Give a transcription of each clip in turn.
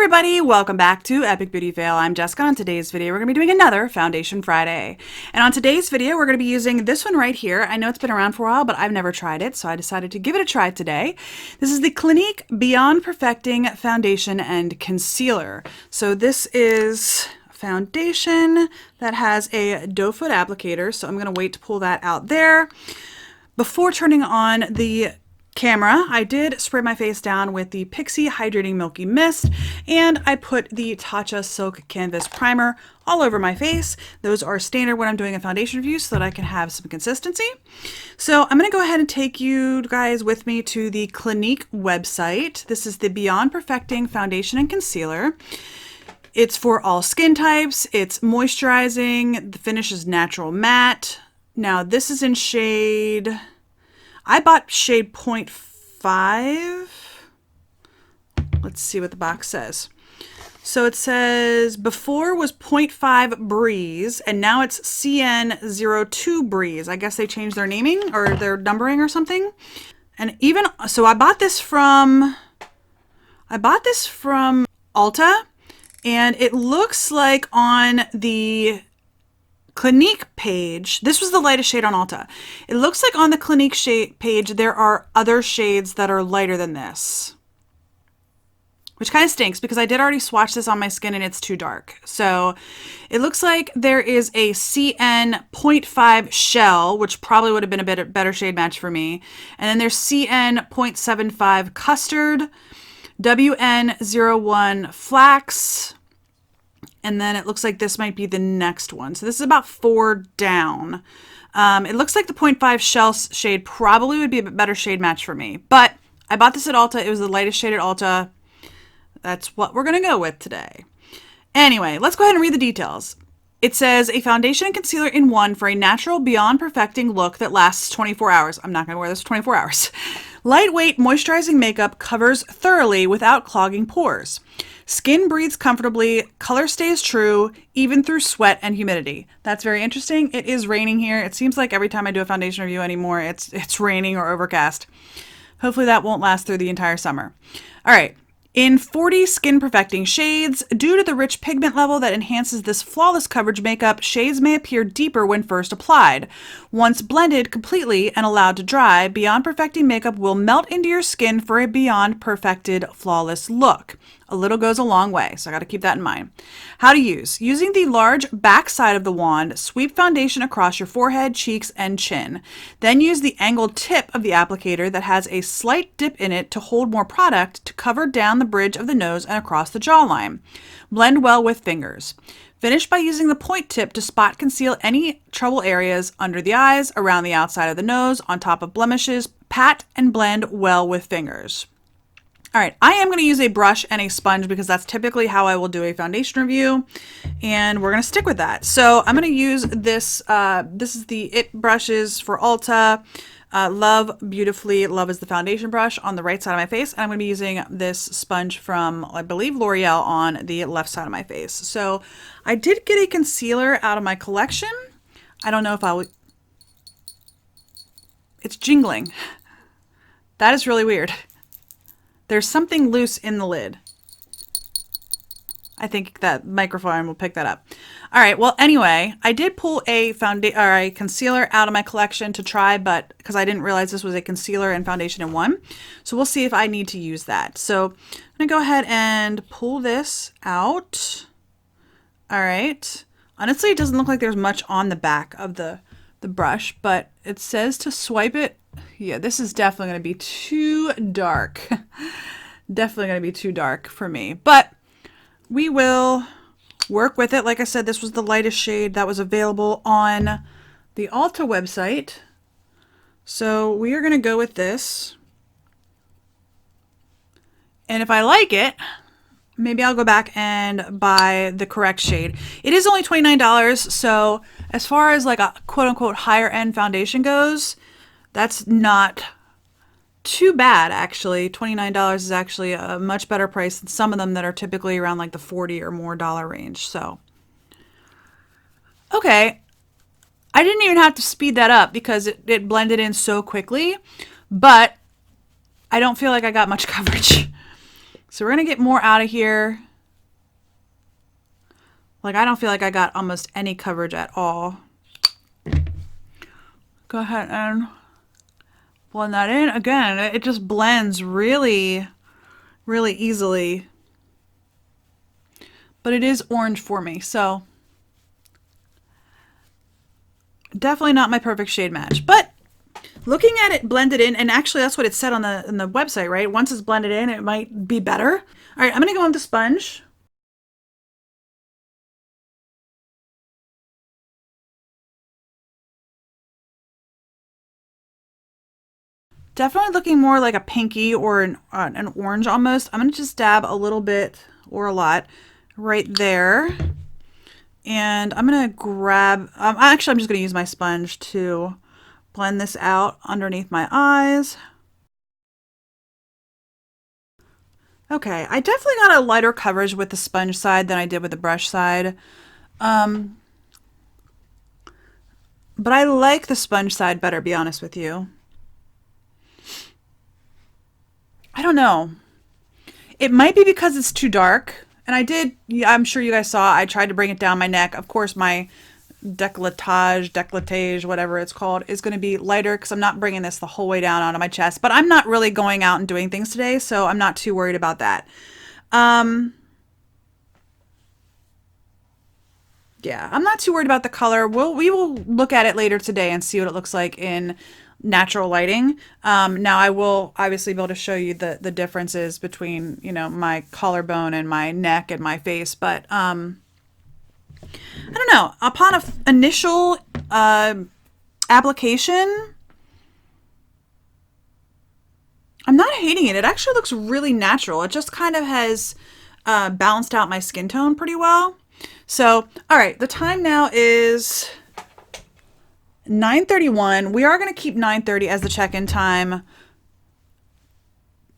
everybody, welcome back to Epic Beauty Fail. I'm Jessica. On today's video, we're going to be doing another Foundation Friday. And on today's video, we're going to be using this one right here. I know it's been around for a while, but I've never tried it, so I decided to give it a try today. This is the Clinique Beyond Perfecting Foundation and Concealer. So this is foundation that has a doe foot applicator, so I'm going to wait to pull that out there. Before turning on the camera, I did spray my face down with the Pixie Hydrating Milky Mist, and I put the Tatcha Silk Canvas Primer all over my face. Those are standard when I'm doing a foundation review so that I can have some consistency. So I'm going to go ahead and take you guys with me to the Clinique website. This is the Beyond Perfecting Foundation and Concealer. It's for all skin types. It's moisturizing. The finish is natural matte. Now this is in shade... I bought shade 0.5. Let's see what the box says. So it says before was 0.5 Breeze, and now it's CN02 Breeze. I guess they changed their naming or their numbering or something. And even so, I bought this from Ulta, and it looks like on the Clinique page, this was the lightest shade on Ulta. It looks like on the Clinique shade page there are other shades that are lighter than this, which kind of stinks because I did already swatch this on my skin and it's too dark. So it looks like there is a CN 0.5 Shell, which probably would have been a better shade match for me. And then there's CN 0.75 Custard, WN01 Flax, and then it looks like this might be the next one. So this is about 4 down. It looks like the 0.5 Shell shade probably would be a better shade match for me. But I bought this at Ulta. It was the lightest shade at Ulta. That's what we're going to go with today. Anyway, let's go ahead and read the details. It says a foundation and concealer in one for a natural beyond perfecting look that lasts 24 hours. I'm not going to wear this for 24 hours. Lightweight moisturizing makeup covers thoroughly without clogging pores. Skin breathes comfortably, color stays true, even through sweat and humidity. That's very interesting. It is raining here. It seems like every time I do a foundation review anymore, it's raining or overcast. Hopefully that won't last through the entire summer. All right. In 40 skin perfecting shades, due to the rich pigment level that enhances this flawless coverage makeup, shades may appear deeper when first applied. Once blended completely and allowed to dry, Beyond Perfecting makeup will melt into your skin for a beyond perfected, flawless look. A little goes a long way, so I got to keep that in mind. How to use. Using the large back side of the wand, sweep foundation across your forehead, cheeks, and chin. Then use the angled tip of the applicator that has a slight dip in it to hold more product to cover down the bridge of the nose and across the jawline. Blend well with fingers. Finish by using the point tip to spot conceal any trouble areas under the eyes, around the outside of the nose, on top of blemishes. Pat and blend well with fingers. All right, I am going to use a brush and a sponge because that's typically how I will do a foundation review, and we're going to stick with that. So I'm going to use this. This is the It brushes for Ulta. Love Beautifully. Love is the foundation brush on the right side of my face, and I'm going to be using this sponge from, I believe, L'Oreal on the left side of my face. So I did get a concealer out of my collection. I don't know if I would. It's jingling. That is really weird. There's something loose in the lid. I think that microphone will pick that up. All right. Well, anyway, I did pull a concealer out of my collection to try, but because I didn't realize this was a concealer and foundation in one. So we'll see if I need to use that. So I'm going to go ahead and pull this out. All right. Honestly, it doesn't look like there's much on the back of the brush, but it says to swipe it. Yeah, this is definitely going to be too dark. Definitely going to be too dark for me, but we will work with it. Like I said, this was the lightest shade that was available on the Ulta website. So we are going to go with this. And if I like it, maybe I'll go back and buy the correct shade. It is only $29. So as far as like a quote unquote higher end foundation goes, that's not too bad, actually. $29 is actually a much better price than some of them that are typically around like the $40 or more range. So, okay. I didn't even have to speed that up because it blended in so quickly, but I don't feel like I got much coverage. So we're going to get more out of here. Like, I don't feel like I got almost any coverage at all. Go ahead and blend that in. Again, it just blends really, really easily. But it is orange for me, so definitely not my perfect shade match. But looking at it blended in, and actually that's what it said on the website, right? Once it's blended in, it might be better. All right, I'm gonna go on the sponge. Definitely looking more like a pinky or an orange almost. I'm gonna just dab a little bit or a lot right there. And I'm gonna grab, actually I'm just gonna use my sponge to blend this out underneath my eyes. Okay, I definitely got a lighter coverage with the sponge side than I did with the brush side. But I like the sponge side better, to be honest with you. I don't know. It might be because it's too dark. And I did, I'm sure you guys saw, I tried to bring it down my neck. Of course, my décolletage, whatever it's called, is going to be lighter because I'm not bringing this the whole way down onto my chest. But I'm not really going out and doing things today, so I'm not too worried about that. Yeah, I'm not too worried about the color. We will look at it later today and see what it looks like in natural lighting. Now I will obviously be able to show you the differences between, you know, my collarbone and my neck and my face, but I don't know. Upon a initial application, I'm not hating it. It actually looks really natural. It just kind of has balanced out my skin tone pretty well. So, all right, the time now is 9:31. We are going to keep 9:30 as the check-in time.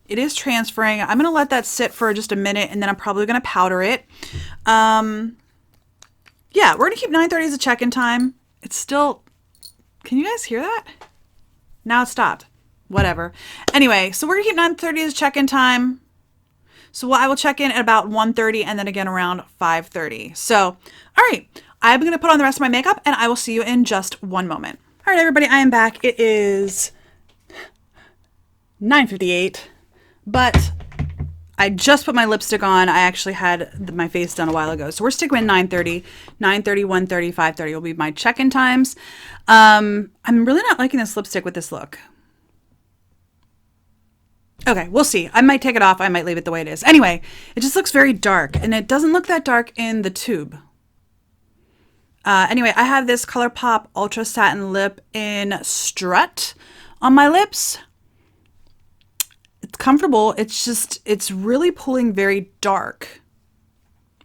It is transferring. I'm going to let that sit for just a minute, and then I'm probably going to powder it. Yeah, we're going to keep 9:30 as a check-in time. It's still... Can you guys hear that? Now it stopped. Whatever. Anyway, so we're going to keep 9:30 as a check-in time. So I will check in at about 1:30 and then again around 5:30. So, all right, I'm going to put on the rest of my makeup and I will see you in just one moment. All right, everybody, I am back. It is 9:58, but I just put my lipstick on. I actually had my face done a while ago. So we're sticking with 9:30, 9:30, 1:30, 5:30 will be my check-in times. I'm really not liking this lipstick with this look. Okay, we'll see. I might take it off. I might leave it the way it is. Anyway, it just looks very dark, and it doesn't look that dark in the tube. Anyway, I have this ColourPop Ultra Satin Lip in Strut on my lips. It's comfortable. It's just, it's really pulling very dark.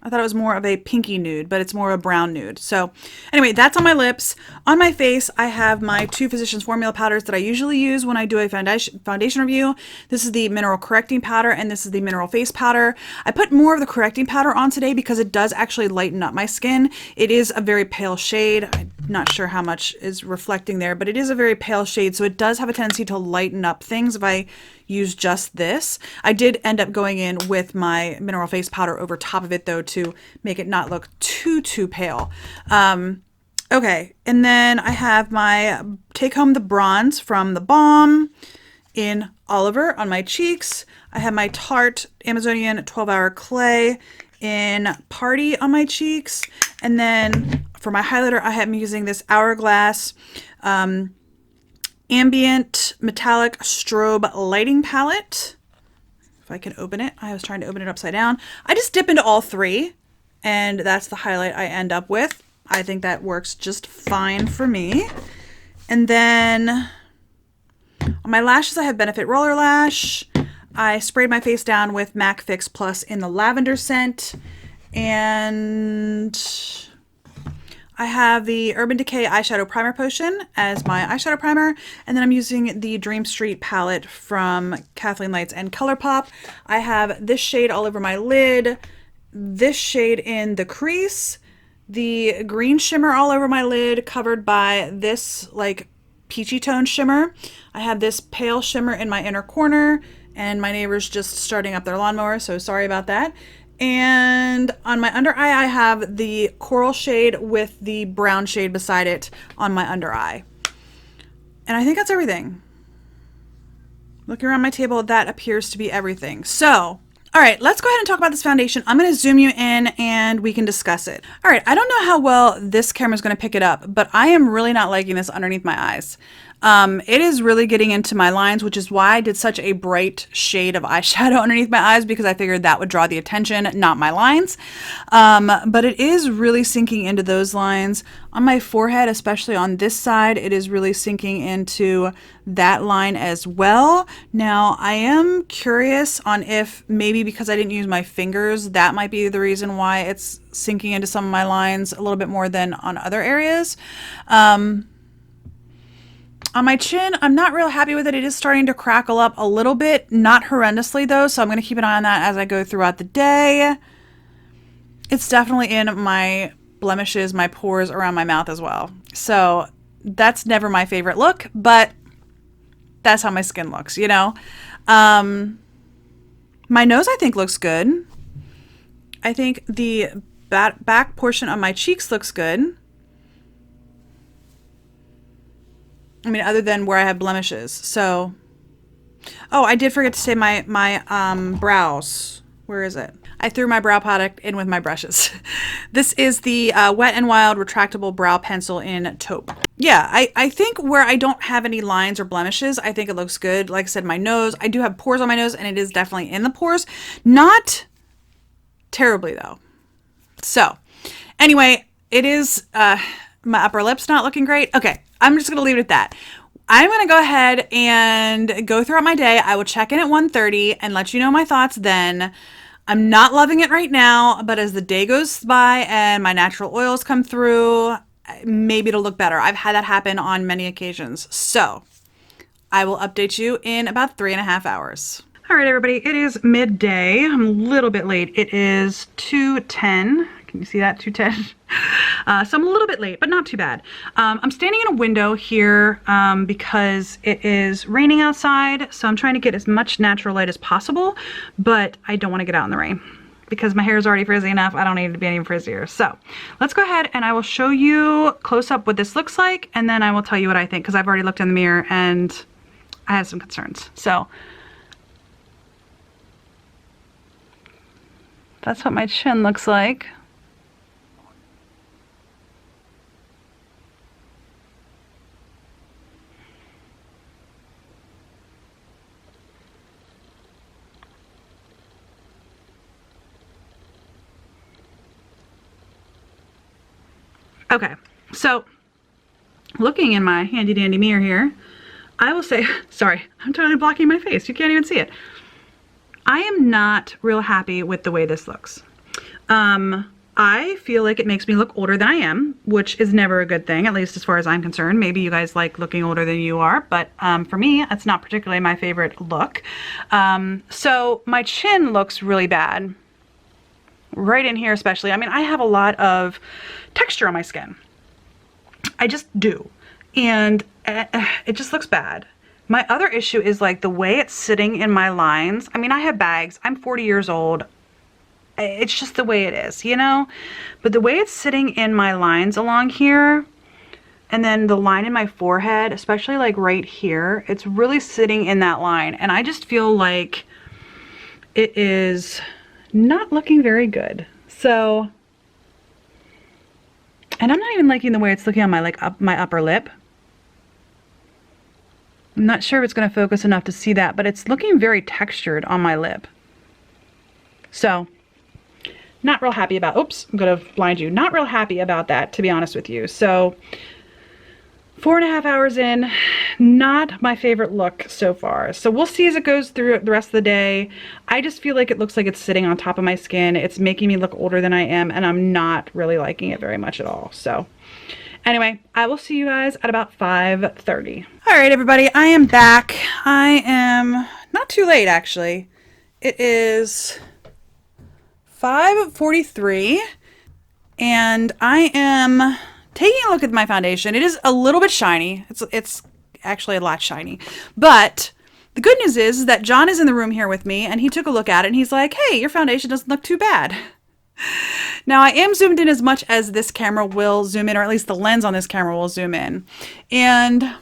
I thought it was more of a pinky nude, but it's more of a brown nude. So anyway, that's on my lips. On my face, I have my two Physicians Formula powders that I usually use when I do a foundation review. This is the Mineral Correcting Powder, and this is the Mineral Face Powder. I put more of the correcting powder on today because it does actually lighten up my skin. It is a very pale shade. I'm not sure how much is reflecting there, but it is a very pale shade, so it does have a tendency to lighten up things if I use just this. I did end up going in with my mineral face powder over top of it though to make it not look too pale. Okay, and then I have my Take Home the Bronze from The Balm in Oliver on my cheeks. I have my Tarte Amazonian 12-Hour Clay in Party on my cheeks. And then for my highlighter, I am using this Hourglass Ambient Metallic Strobe Lighting Palette. If I can open it. I was trying to open it upside down. I just dip into all three, and that's the highlight I end up with. I think that works just fine for me. And then on my lashes, I have Benefit Roller Lash. I sprayed my face down with MAC Fix Plus in the lavender scent. And I have the Urban Decay Eyeshadow Primer Potion as my eyeshadow primer, and then I'm using the Dream Street palette from Kathleen Lights and ColourPop. I have this shade all over my lid, this shade in the crease, the green shimmer all over my lid covered by this like peachy tone shimmer. I have this pale shimmer in my inner corner, and my neighbor's just starting up their lawnmower, so sorry about that. And on my under eye, I have the coral shade with the brown shade beside it on my under eye. And I think that's everything. Looking around my table, that appears to be everything. So, all right, let's go ahead and talk about this foundation. I'm going to zoom you in and we can discuss it. All right, I don't know how well this camera is going to pick it up, but I am really not liking this underneath my eyes. It is really getting into my lines, which is why I did such a bright shade of eyeshadow underneath my eyes, because I figured that would draw the attention, not my lines. But it is really sinking into those lines. On my forehead, especially on this side, it is really sinking into that line as well. Now, I am curious on if maybe because I didn't use my fingers, that might be the reason why it's sinking into some of my lines a little bit more than on other areas. On my chin, I'm not real happy with it. It is starting to crackle up a little bit, not horrendously though, so I'm going to keep an eye on that as I go throughout the day. It's definitely in my blemishes, my pores around my mouth as well. So that's never my favorite look, but that's how my skin looks, you know? My nose, I think, looks good. I think the back portion of my cheeks looks good. I mean, other than where I have blemishes. So, oh, I did forget to say my brows. Where is it? I threw my brow product in with my brushes. This is the Wet n Wild Retractable Brow Pencil in Taupe. Yeah, I think where I don't have any lines or blemishes, I think it looks good. Like I said, my nose, I do have pores on my nose, and it is definitely in the pores. Not terribly, though. So, anyway, it is, my upper lip's not looking great. Okay. I'm just going to leave it at that. I'm going to go ahead and go throughout my day. I will check in at 1:30 and let you know my thoughts then. I'm not loving it right now, but as the day goes by and my natural oils come through, maybe it'll look better. I've had that happen on many occasions. So I will update you in about 3.5 hours. All right, everybody, it is midday. I'm a little bit late. It is 2:10. Can you see that? 2:10. So I'm a little bit late, but not too bad. I'm standing in a window here because it is raining outside. So I'm trying to get as much natural light as possible, but I don't want to get out in the rain because my hair is already frizzy enough. I don't need it to be any frizzier. So let's go ahead and I will show you close up what this looks like. And then I will tell you what I think because I've already looked in the mirror and I have some concerns. So that's what my chin looks like. Okay, so looking in my handy dandy mirror here, I will say, sorry, I'm totally blocking my face. You can't even see it. I am not real happy with the way this looks. I feel like it makes me look older than I am, which is never a good thing, at least as far as I'm concerned. Maybe you guys like looking older than you are, but for me, that's not particularly my favorite look. So my chin looks really bad. Right in here especially. I mean, I have a lot of texture on my skin. I just do. And it just looks bad. My other issue is like the way it's sitting in my lines. I mean, I have bags. I'm 40 years old. It's just the way it is, you know? But the way it's sitting in my lines along here, and then the line in my forehead, especially like right here, it's really sitting in that line. And I just feel like it is not looking very good. So, and I'm not even liking the way it's looking on my my upper lip. I'm not sure if it's going to focus enough to see that, but it's looking very textured on my lip. So, not real happy about, oops, I'm going to blind you. Not real happy about that, to be honest with you. So, 4.5 hours in, not my favorite look so far. So we'll see as it goes through the rest of the day. I just feel like it looks like it's sitting on top of my skin. It's making me look older than I am, and I'm not really liking it very much at all. So anyway, I will see you guys at about 5:30. All right, everybody, I am back. I am not too late, actually. It is 5:43, and I am taking a look at my foundation. It is a little bit shiny. It's actually a lot shiny. But the The good news is that John is in the room here with me, and he took a look at it, and he's like, hey, your foundation doesn't look too bad. Now, I am zoomed in as much as this camera will zoom in, or at least the lens on this camera will zoom in. And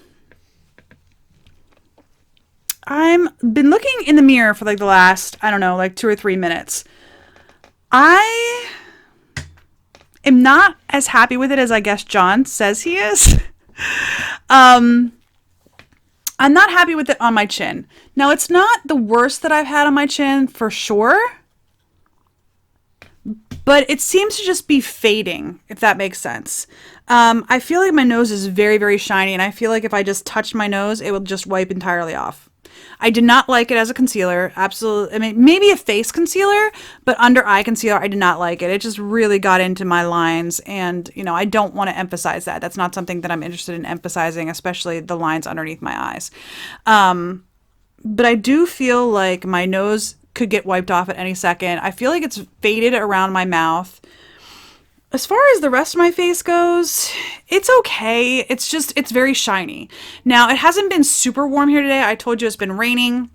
I've been looking in the mirror for like the last, I don't know, like 2 or 3 minutes. I am not as happy with it as I guess John says he is. I'm not happy with it on my chin. Now, it's not the worst that I've had on my chin for sure, but it seems to just be fading, if that makes sense. I feel like my nose is very, very shiny, and I feel like if I just touched my nose, it would just wipe entirely off. I did not like it as a concealer. Absolutely. I mean, maybe a face concealer, but under eye concealer, I did not like it. It just really got into my lines, and, you know, I don't want to emphasize that. That's not something that I'm interested in emphasizing, especially the lines underneath my eyes. But I do feel like my nose could get wiped off at any second. I feel like it's faded around my mouth. As far as the rest of my face goes, it's okay. It's just, it's very shiny. Now, it hasn't been super warm here today. I told you it's been raining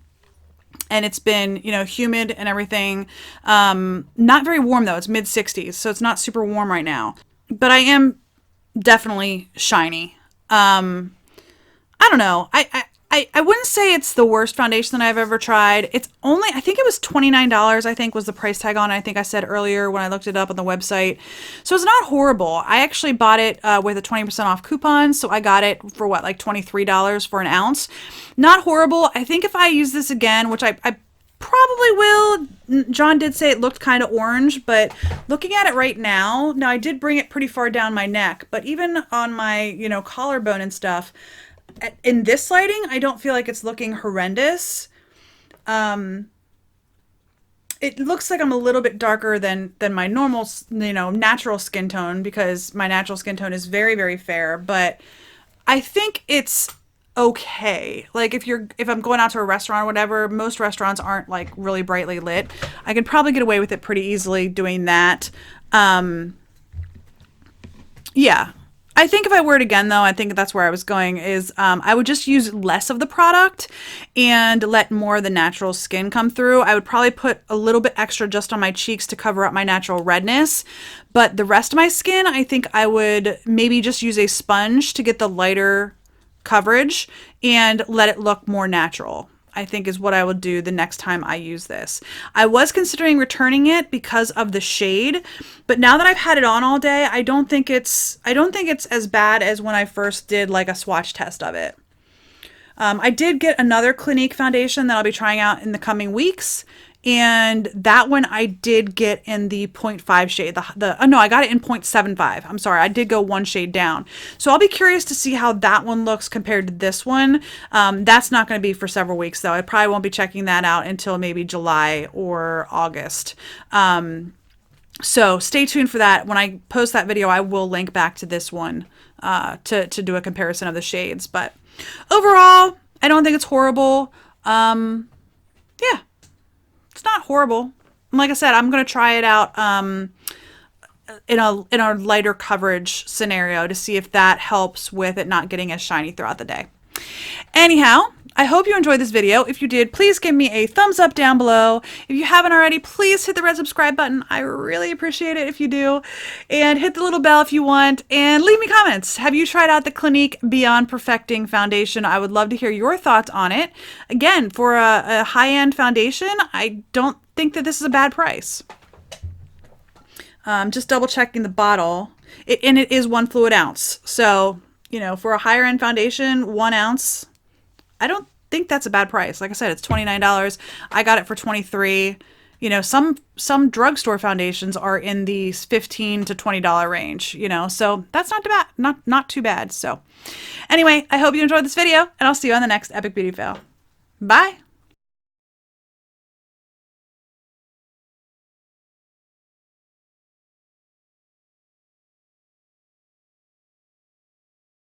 and it's been, you know, humid and everything. Not very warm though. It's mid 60s, so it's not super warm right now. But I am definitely shiny. I don't know. I wouldn't say it's the worst foundation that I've ever tried. It's only, I think it was $29, I think was the price tag on it. I think I said earlier when I looked it up on the website. So it's not horrible. I actually bought it with a 20% off coupon. So I got it for what, like $23 for an ounce. Not horrible. I think if I use this again, which I probably will. John did say it looked kind of orange, but looking at it right now, I did bring it pretty far down my neck, but even on my, you know, collarbone and stuff, in this lighting, I don't feel like it's looking horrendous. It looks like I'm a little bit darker than my normal, you know, natural skin tone, because my natural skin tone is very, very fair, but I think it's okay. Like if I'm going out to a restaurant or whatever, most restaurants aren't like really brightly lit. I could probably get away with it pretty easily doing that. Yeah. I think if I were it again, though, I think that's where I was going, is I would just use less of the product and let more of the natural skin come through. I would probably put a little bit extra just on my cheeks to cover up my natural redness. But the rest of my skin, I think I would maybe just use a sponge to get the lighter coverage and let it look more natural, I think is what I will do the next time I use this. I was considering returning it because of the shade, but now that I've had it on all day, I don't think it's as bad as when I first did like a swatch test of it. I did get another Clinique foundation that I'll be trying out in the coming weeks. And that one I did get in the 0.5 shade. No, I got it in 0.75. I'm sorry, I did go one shade down. So I'll be curious to see how that one looks compared to this one. That's not going to be for several weeks though. I probably won't be checking that out until maybe July or August. So stay tuned for that. When I post that video, I will link back to this one to do a comparison of the shades. But overall, I don't think it's horrible. Yeah. It's not horrible. Like I said, I'm going to try it out in a lighter coverage scenario to see if that helps with it not getting as shiny throughout the day. Anyhow, I hope you enjoyed this video. If you did, please give me a thumbs up down below. If you haven't already, please hit the red subscribe button. I really appreciate it if you do. And hit the little bell if you want. And leave me comments. Have you tried out the Clinique Beyond Perfecting Foundation? I would love to hear your thoughts on it. Again, for a high-end foundation, I don't think that this is a bad price. Just double checking the bottle. And it is 1 fluid ounce. So, you know, for a higher end foundation, 1 ounce, I don't think that's a bad price. Like I said, it's $29. I got it for $23. You know, some drugstore foundations are in the $15 to $20 range, you know, so that's not too bad, not too bad. So anyway, I hope you enjoyed this video, and I'll see you on the next Epic Beauty Fail. Bye.